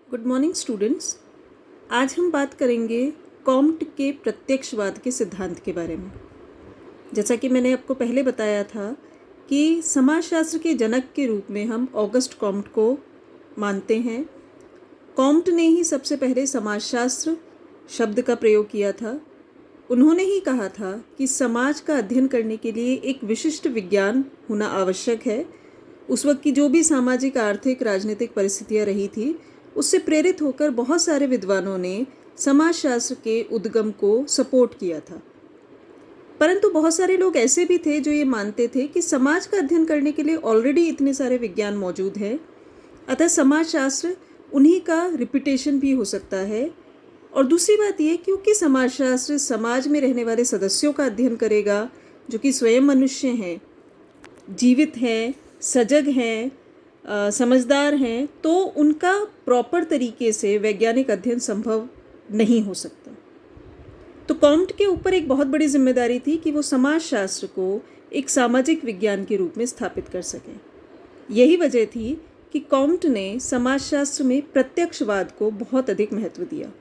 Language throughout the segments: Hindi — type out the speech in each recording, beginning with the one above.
Good morning students. आज हम बात करेंगे कॉम्ट के प्रत्यक्षवाद के सिद्धांत के बारे में। जैसा कि मैंने आपको पहले बताया था कि समाजशास्त्र के जनक के रूप में हम ऑगस्ट कॉम्ट को मानते हैं। कॉम्ट ने ही सबसे पहले समाजशास्त्र शब्द का प्रयोग किया था। उन्होंने ही कहा था कि समाज का अध्ययन करने के लिए एक विशिष्ट विज्ञान होना आवश्यक है। उस वक्त की जो भी सामाजिक, आर्थिक, राजनीतिक परिस्थितियाँ रही थी, उससे प्रेरित होकर बहुत सारे विद्वानों ने समाजशास्त्र के उद्गम को सपोर्ट किया था। परंतु बहुत सारे लोग ऐसे भी थे जो ये मानते थे कि समाज का अध्ययन करने के लिए ऑलरेडी इतने सारे विज्ञान मौजूद हैं, अतः समाजशास्त्र उन्हीं का रिपीटेशन भी हो सकता है। और दूसरी बात ये, क्योंकि समाजशास्त्र समाज में रहने वाले सदस्यों का अध्ययन करेगा जो कि स्वयं मनुष्य हैं, जीवित हैं, सजग हैं, समझदार हैं, तो उनका प्रॉपर तरीके से वैज्ञानिक अध्ययन संभव नहीं हो सकता। तो कॉम्ट के ऊपर एक बहुत बड़ी जिम्मेदारी थी कि वो समाजशास्त्र को एक सामाजिक विज्ञान के रूप में स्थापित कर सकें। यही वजह थी कि कॉम्ट ने समाजशास्त्र में प्रत्यक्षवाद को बहुत अधिक महत्व दिया।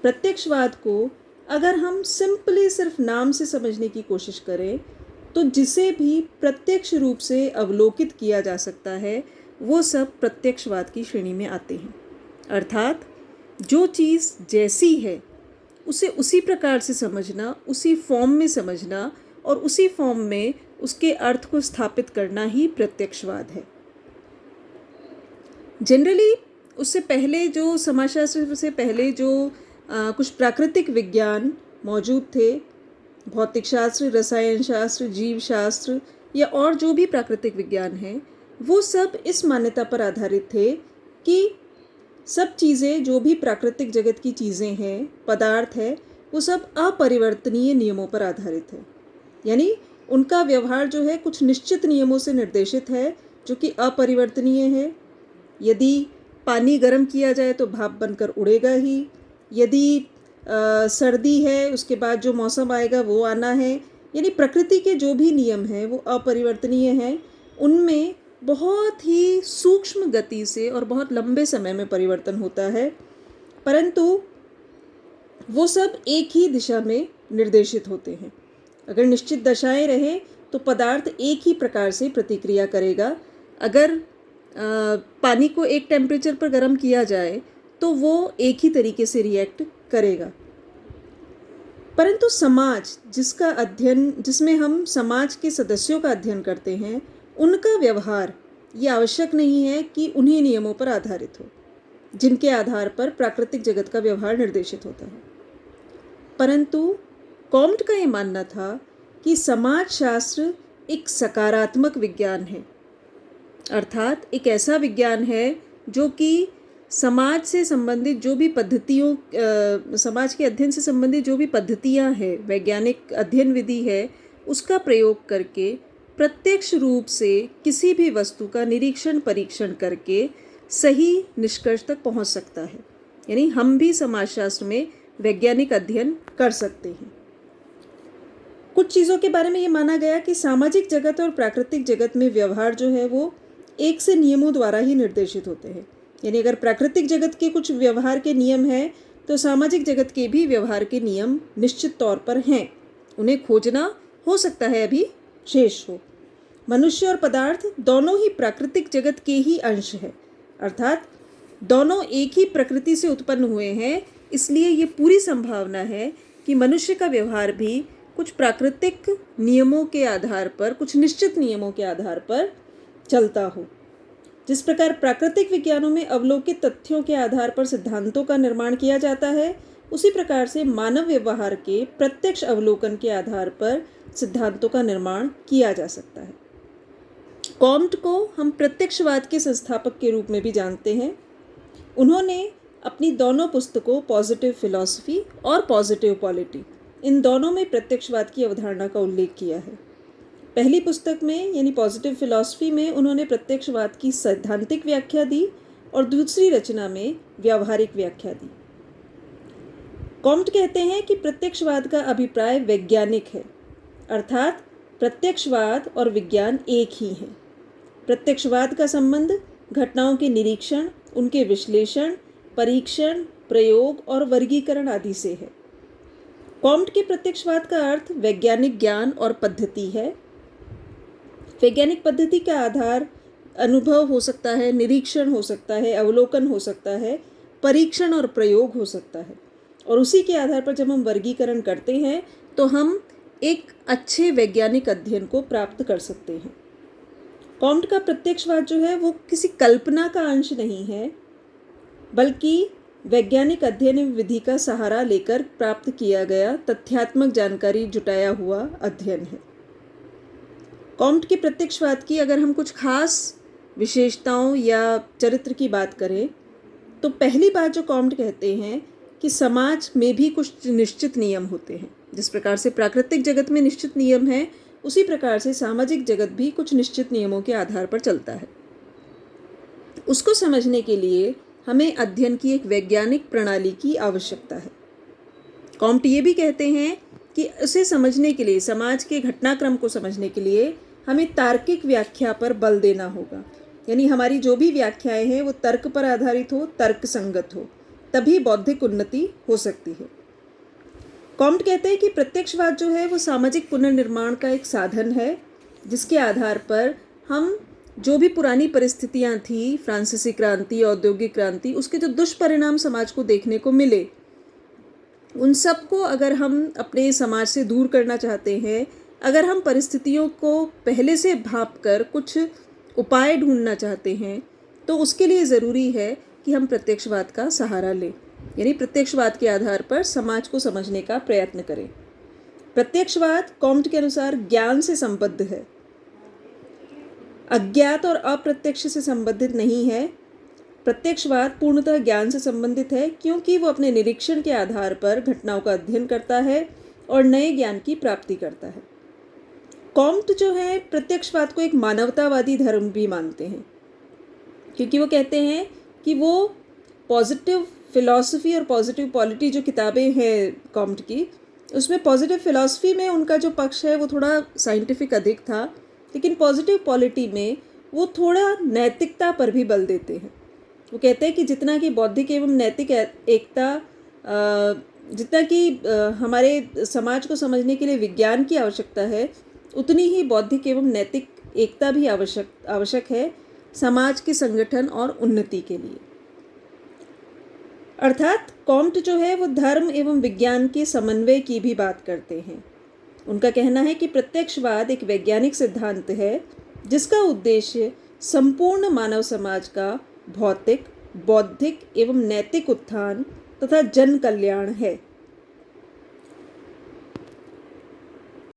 प्रत्यक्षवाद को अगर हम सिंपली सिर्फ नाम से समझने की कोशिश करें तो जिसे भी प्रत्यक्ष रूप से अवलोकित किया जा सकता है वो सब प्रत्यक्षवाद की श्रेणी में आते हैं। अर्थात जो चीज़ जैसी है उसे उसी प्रकार से समझना, उसी फॉर्म में समझना और उसी फॉर्म में उसके अर्थ को स्थापित करना ही प्रत्यक्षवाद है। जनरली उससे पहले जो समाजशास्त्र से पहले जो कुछ प्राकृतिक विज्ञान मौजूद थे, भौतिक शास्त्र, रसायन शास्त्र, जीव शास्त्र या और जो भी प्राकृतिक विज्ञान हैं, वो सब इस मान्यता पर आधारित थे कि सब चीज़ें, जो भी प्राकृतिक जगत की चीज़ें हैं, पदार्थ है, वो सब अपरिवर्तनीय नियमों पर आधारित है। यानी उनका व्यवहार जो है कुछ निश्चित नियमों से निर्देशित है जो कि अपरिवर्तनीय है। यदि पानी गर्म किया जाए तो भाप बनकर उड़ेगा ही। यदि सर्दी है, उसके बाद जो मौसम आएगा वो आना है। यानी प्रकृति के जो भी नियम हैं वो अपरिवर्तनीय हैं। उनमें बहुत ही सूक्ष्म गति से और बहुत लंबे समय में परिवर्तन होता है, परंतु वो सब एक ही दिशा में निर्देशित होते हैं। अगर निश्चित दशाएं रहें तो पदार्थ एक ही प्रकार से प्रतिक्रिया करेगा। अगर पानी को एक टेम्परेचर पर गर्म किया जाए तो वो एक ही तरीके से रिएक्ट करेगा। परंतु समाज जिसका अध्ययन, जिसमें हम समाज के सदस्यों का अध्ययन करते हैं, उनका व्यवहार ये आवश्यक नहीं है कि उन्हीं नियमों पर आधारित हो जिनके आधार पर प्राकृतिक जगत का व्यवहार निर्देशित होता है। परंतु कॉम्ट का ये मानना था कि समाजशास्त्र एक सकारात्मक विज्ञान है, अर्थात एक ऐसा विज्ञान है जो कि समाज से संबंधित जो भी पद्धतियों, समाज के अध्ययन से संबंधित जो भी पद्धतियां हैं, वैज्ञानिक अध्ययन विधि है, उसका प्रयोग करके प्रत्यक्ष रूप से किसी भी वस्तु का निरीक्षण परीक्षण करके सही निष्कर्ष तक पहुंच सकता है। यानी हम भी समाजशास्त्र में वैज्ञानिक अध्ययन कर सकते हैं। कुछ चीज़ों के बारे में ये माना गया कि सामाजिक जगत और प्राकृतिक जगत में व्यवहार जो है वो एक से नियमों द्वारा ही निर्देशित होते हैं। यानी अगर प्राकृतिक जगत के कुछ व्यवहार के नियम हैं तो सामाजिक जगत के भी व्यवहार के नियम निश्चित तौर पर हैं। उन्हें खोजना हो सकता है अभी शेष हो। मनुष्य और पदार्थ दोनों ही प्राकृतिक जगत के ही अंश है, अर्थात दोनों एक ही प्रकृति से उत्पन्न हुए हैं। इसलिए ये पूरी संभावना है कि मनुष्य का व्यवहार भी कुछ प्राकृतिक नियमों के आधार पर, कुछ निश्चित नियमों के आधार पर चलता हो। जिस प्रकार प्राकृतिक विज्ञानों में अवलोकित तथ्यों के आधार पर सिद्धांतों का निर्माण किया जाता है, उसी प्रकार से मानव व्यवहार के प्रत्यक्ष अवलोकन के आधार पर सिद्धांतों का निर्माण किया जा सकता है। कॉम्ट को हम प्रत्यक्षवाद के संस्थापक के रूप में भी जानते हैं। उन्होंने अपनी दोनों पुस्तकों, पॉजिटिव फिलॉसफी और पॉजिटिव पॉलिटी, इन दोनों में प्रत्यक्षवाद की अवधारणा का उल्लेख किया है। पहली पुस्तक में यानी पॉजिटिव फिलॉसफी में उन्होंने प्रत्यक्षवाद की सैद्धांतिक व्याख्या दी और दूसरी रचना में व्यावहारिक व्याख्या दी। कॉम्ट कहते हैं कि प्रत्यक्षवाद का अभिप्राय वैज्ञानिक है, अर्थात प्रत्यक्षवाद और विज्ञान एक ही हैं। प्रत्यक्षवाद का संबंध घटनाओं के निरीक्षण उनके विश्लेषण, परीक्षण, प्रयोग और वर्गीकरण आदि से है। कॉम्ट के प्रत्यक्षवाद का अर्थ वैज्ञानिक ज्ञान और पद्धति है। वैज्ञानिक पद्धति का आधार अनुभव हो सकता है, निरीक्षण हो सकता है, अवलोकन हो सकता है, परीक्षण और प्रयोग हो सकता है, और उसी के आधार पर जब हम वर्गीकरण करते हैं तो हम एक अच्छे वैज्ञानिक अध्ययन को प्राप्त कर सकते हैं। कॉम्ट का प्रत्यक्षवाद जो है वो किसी कल्पना का अंश नहीं है, बल्कि वैज्ञानिक अध्ययन विधि का सहारा लेकर प्राप्त किया गया तथ्यात्मक जानकारी जुटाया हुआ अध्ययन है। कॉम्ट के प्रत्यक्षवाद की अगर हम कुछ खास विशेषताओं या चरित्र की बात करें तो पहली बात जो कॉम्ट कहते हैं कि समाज में भी कुछ निश्चित नियम होते हैं। जिस प्रकार से प्राकृतिक जगत में निश्चित नियम है, उसी प्रकार से सामाजिक जगत भी कुछ निश्चित नियमों के आधार पर चलता है। उसको समझने के लिए हमें अध्ययन की एक वैज्ञानिक प्रणाली की आवश्यकता है। कॉम्ट ये भी कहते हैं कि उसे समझने के लिए, समाज के घटनाक्रम को समझने के लिए हमें तार्किक व्याख्या पर बल देना होगा। यानी हमारी जो भी व्याख्याएं हैं वो तर्क पर आधारित हो, तर्क संगत हो, तभी बौद्धिक उन्नति हो सकती है। कॉम्ट कहते हैं कि प्रत्यक्षवाद जो है वो सामाजिक पुनर्निर्माण का एक साधन है, जिसके आधार पर हम जो भी पुरानी परिस्थितियां थी, फ्रांसीसी क्रांति, औद्योगिक क्रांति, उसके जो दुष्परिणाम समाज को देखने को मिले, उन सब को अगर हम अपने समाज से दूर करना चाहते हैं, अगर हम परिस्थितियों को पहले से भांप कर कुछ उपाय ढूंढना चाहते हैं, तो उसके लिए ज़रूरी है कि हम प्रत्यक्षवाद का सहारा लें। यानी प्रत्यक्षवाद के आधार पर समाज को समझने का प्रयत्न करें। प्रत्यक्षवाद कॉम्ट के अनुसार ज्ञान से संबद्ध है, अज्ञात और अप्रत्यक्ष से संबंधित नहीं है। प्रत्यक्षवाद पूर्णतः ज्ञान से संबंधित है, क्योंकि वो अपने निरीक्षण के आधार पर घटनाओं का अध्ययन करता है और नए ज्ञान की प्राप्ति करता है। कॉम्ट जो है प्रत्यक्षवाद को एक मानवतावादी धर्म भी मानते हैं, क्योंकि वो कहते हैं कि वो पॉजिटिव फिलॉसफी और पॉजिटिव पॉलिटी जो किताबें हैं कॉम्ट की, उसमें पॉजिटिव फिलॉसफी में उनका जो पक्ष है वो थोड़ा साइंटिफिक अधिक था, लेकिन पॉजिटिव पॉलिटी में वो थोड़ा नैतिकता पर भी बल देते हैं। वो कहते हैं कि जितना कि बौद्धिक एवं नैतिक एकता, जितना कि हमारे समाज को समझने के लिए विज्ञान की आवश्यकता है, उतनी ही बौद्धिक एवं नैतिक एकता भी आवश्यक है समाज के संगठन और उन्नति के लिए। अर्थात कॉम्ट जो है वो धर्म एवं विज्ञान के समन्वय की भी बात करते हैं। उनका कहना है कि प्रत्यक्षवाद एक वैज्ञानिक सिद्धांत है, जिसका उद्देश्य संपूर्ण मानव समाज का भौतिक, बौद्धिक एवं नैतिक उत्थान तथा जन कल्याण है।